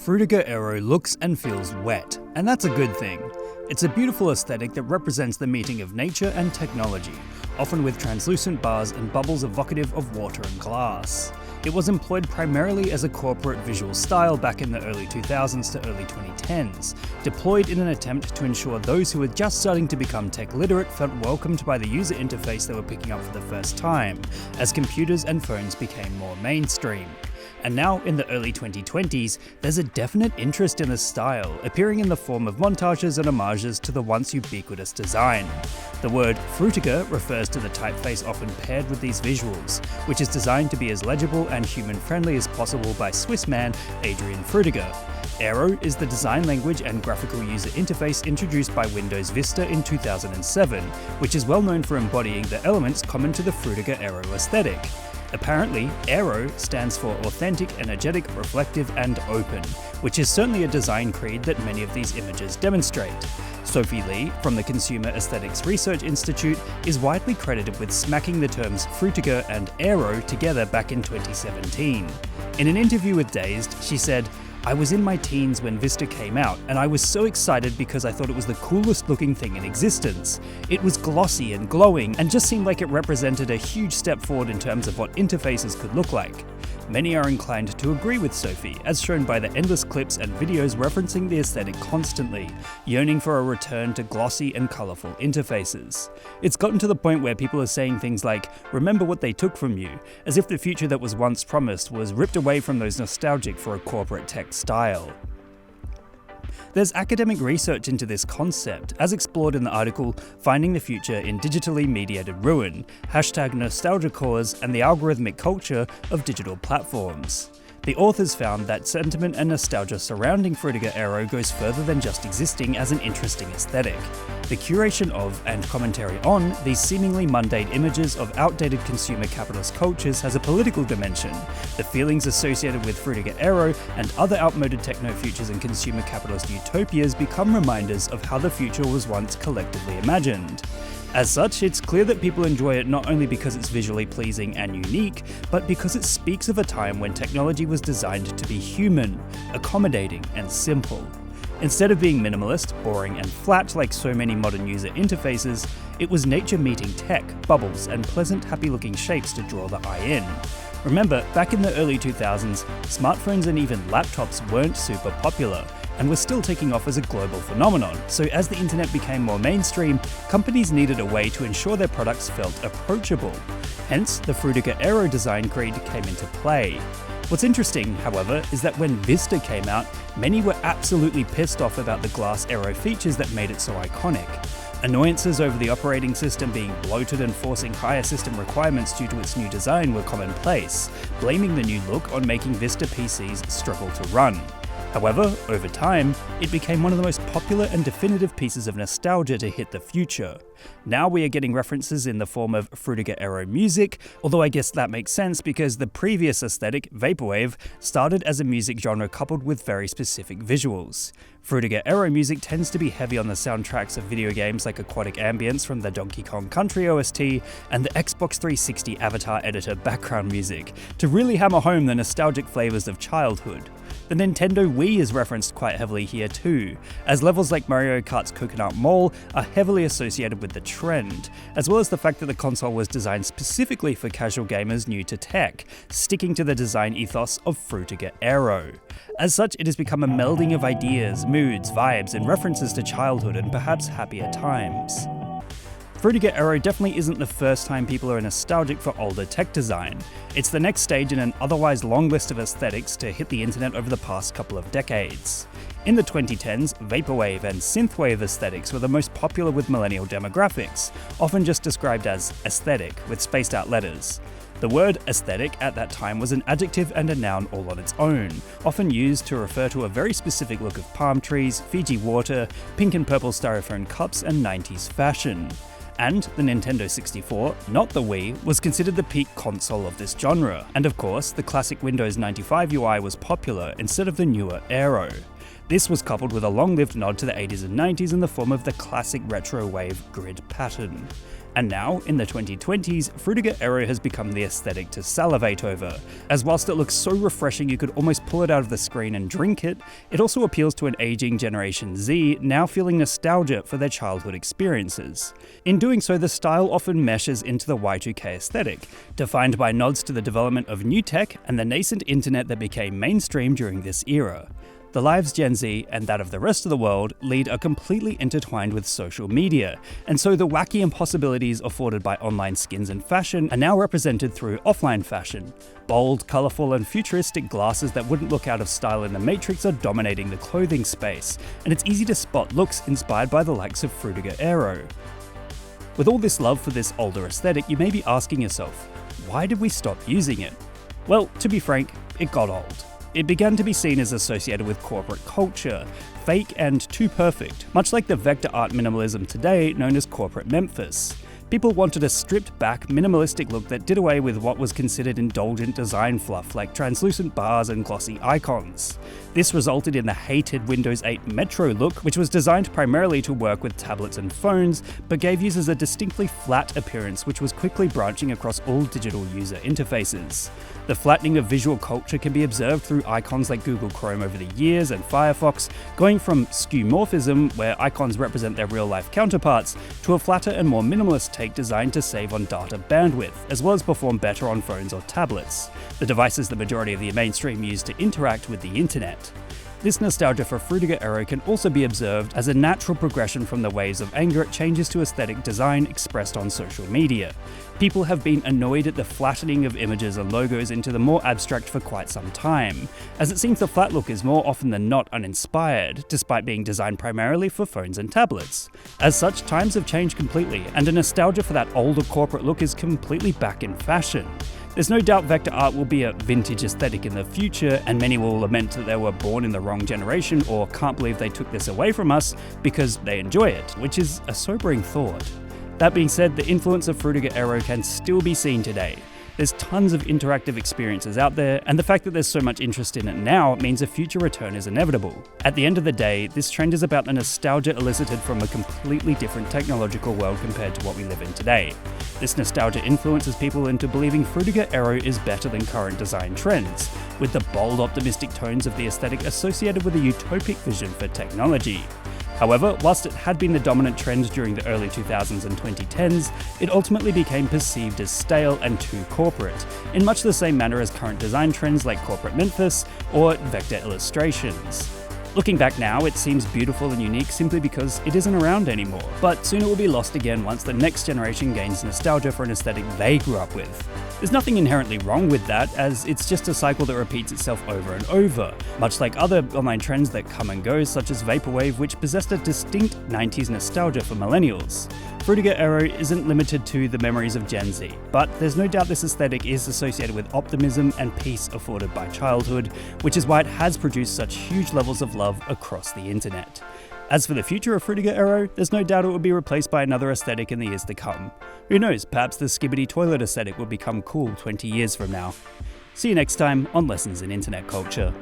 Frutiger Aero looks and feels wet, and that's a good thing. It's a beautiful aesthetic that represents the meeting of nature and technology, often with translucent bars and bubbles evocative of water and glass. It was employed primarily as a corporate visual style back in the early 2000s to early 2010s, deployed in an attempt to ensure those who were just starting to become tech literate felt welcomed by the user interface they were picking up for the first time, as computers and phones became more mainstream. And now, in the early 2020s, there's a definite interest in the style, appearing in the form of montages and homages to the once ubiquitous design. The word Frutiger refers to the typeface often paired with these visuals, which is designed to be as legible and human-friendly as possible by Swiss man Adrian Frutiger. Aero is the design language and graphical user interface introduced by Windows Vista in 2007, which is well known for embodying the elements common to the Frutiger Aero aesthetic. Apparently, Aero stands for authentic, energetic, reflective, and open, which is certainly a design creed that many of these images demonstrate. Sophie Lee, from the Consumer Aesthetics Research Institute, is widely credited with smacking the terms Frutiger and Aero together back in 2017. In an interview with Dazed, she said, "I was in my teens when Vista came out, and I was so excited because I thought it was the coolest looking thing in existence. It was glossy and glowing, and just seemed like it represented a huge step forward in terms of what interfaces could look like." Many are inclined to agree with Sophie, as shown by the endless clips and videos referencing the aesthetic constantly, yearning for a return to glossy and colourful interfaces. It's gotten to the point where people are saying things like, "Remember what they took from you," as if the future that was once promised was ripped away from those nostalgic for a corporate tech style. There's academic research into this concept, as explored in the article Finding the Future in Digitally Mediated Ruin, #NostalgiaCause and the Algorithmic Culture of Digital Platforms. The authors found that sentiment and nostalgia surrounding Frutiger Aero goes further than just existing as an interesting aesthetic. The curation of and commentary on these seemingly mundane images of outdated consumer capitalist cultures has a political dimension. The feelings associated with Frutiger Aero and other outmoded techno-futures and consumer capitalist utopias become reminders of how the future was once collectively imagined. As such, it's clear that people enjoy it not only because it's visually pleasing and unique, but because it speaks of a time when technology was designed to be human, accommodating, and simple. Instead of being minimalist, boring, and flat like so many modern user interfaces, it was nature meeting tech, bubbles, and pleasant, happy-looking shapes to draw the eye in. Remember, back in the early 2000s, smartphones and even laptops weren't super popular, and were still taking off as a global phenomenon, so as the internet became more mainstream, companies needed a way to ensure their products felt approachable. Hence, the Frutiger Aero design creed came into play. What's interesting, however, is that when Vista came out, many were absolutely pissed off about the glass Aero features that made it so iconic. Annoyances over the operating system being bloated and forcing higher system requirements due to its new design were commonplace, blaming the new look on making Vista PCs struggle to run. However, over time, it became one of the most popular and definitive pieces of nostalgia to hit the future. Now we are getting references in the form of Frutiger Aero music, although I guess that makes sense because the previous aesthetic, Vaporwave, started as a music genre coupled with very specific visuals. Frutiger Aero music tends to be heavy on the soundtracks of video games like Aquatic Ambience from the Donkey Kong Country OST and the Xbox 360 Avatar Editor background music, to really hammer home the nostalgic flavours of childhood. The Nintendo Wii is referenced quite heavily here too, as levels like Mario Kart's Coconut Mall are heavily associated with the trend, as well as the fact that the console was designed specifically for casual gamers new to tech, sticking to the design ethos of Frutiger Aero. As such, it has become a melding of ideas, moods, vibes, and references to childhood and perhaps happier times. Frutiger Aero definitely isn't the first time people are nostalgic for older tech design. It's the next stage in an otherwise long list of aesthetics to hit the internet over the past couple of decades. In the 2010s, Vaporwave and Synthwave aesthetics were the most popular with millennial demographics, often just described as aesthetic, with spaced out letters. The word aesthetic at that time was an adjective and a noun all on its own, often used to refer to a very specific look of palm trees, Fiji water, pink and purple styrofoam cups, and 90s fashion. And the Nintendo 64, not the Wii, was considered the peak console of this genre, and of course, the classic Windows 95 UI was popular instead of the newer Aero. This was coupled with a long-lived nod to the 80s and 90s in the form of the classic retro wave grid pattern. And now, in the 2020s, Frutiger Aero has become the aesthetic to salivate over, as whilst it looks so refreshing you could almost pull it out of the screen and drink it, it also appeals to an aging Generation Z now feeling nostalgia for their childhood experiences. In doing so, the style often meshes into the Y2K aesthetic, defined by nods to the development of new tech and the nascent internet that became mainstream during this era. The lives Gen Z and that of the rest of the world lead are completely intertwined with social media, and so the wacky impossibilities afforded by online skins and fashion are now represented through offline fashion. Bold, colourful and futuristic glasses that wouldn't look out of style in the Matrix are dominating the clothing space, and it's easy to spot looks inspired by the likes of Frutiger Aero. With all this love for this older aesthetic, you may be asking yourself, why did we stop using it? Well, to be frank, it got old. It began to be seen as associated with corporate culture, fake and too perfect, much like the vector art minimalism today known as corporate Memphis. People wanted a stripped-back, minimalistic look that did away with what was considered indulgent design fluff like translucent bars and glossy icons. This resulted in the hated Windows 8 Metro look, which was designed primarily to work with tablets and phones, but gave users a distinctly flat appearance which was quickly branching across all digital user interfaces. The flattening of visual culture can be observed through icons like Google Chrome over the years and Firefox, going from skeuomorphism, where icons represent their real-life counterparts, to a flatter and more minimalist take designed to save on data bandwidth, as well as perform better on phones or tablets, the devices the majority of the mainstream use to interact with the internet. This nostalgia for Frutiger Aero can also be observed as a natural progression from the waves of anger it changes to aesthetic design expressed on social media. People have been annoyed at the flattening of images and logos into the more abstract for quite some time, as it seems the flat look is more often than not uninspired, despite being designed primarily for phones and tablets. As such, times have changed completely, and a nostalgia for that older corporate look is completely back in fashion. There's no doubt vector art will be a vintage aesthetic in the future, and many will lament that they were born in the wrong generation or can't believe they took this away from us because they enjoy it, which is a sobering thought. That being said, the influence of Frutiger Aero can still be seen today. There's tons of interactive experiences out there, and the fact that there's so much interest in it now means a future return is inevitable. At the end of the day, this trend is about the nostalgia elicited from a completely different technological world compared to what we live in today. This nostalgia influences people into believing Frutiger Aero is better than current design trends, with the bold, optimistic tones of the aesthetic associated with a utopic vision for technology. However, whilst it had been the dominant trend during the early 2000s and 2010s, it ultimately became perceived as stale and too corporate, in much the same manner as current design trends like corporate Memphis or vector illustrations. Looking back now, it seems beautiful and unique simply because it isn't around anymore, but soon it will be lost again once the next generation gains nostalgia for an aesthetic they grew up with. There's nothing inherently wrong with that, as it's just a cycle that repeats itself over and over, much like other online trends that come and go, such as Vaporwave, which possessed a distinct 90s nostalgia for millennials. Frutiger Aero isn't limited to the memories of Gen Z, but there's no doubt this aesthetic is associated with optimism and peace afforded by childhood, which is why it has produced such huge levels of love across the internet. As for the future of Frutiger Aero, there's no doubt it will be replaced by another aesthetic in the years to come. Who knows, perhaps the skibbity toilet aesthetic will become cool 20 years from now. See you next time on Lessons in Internet Culture.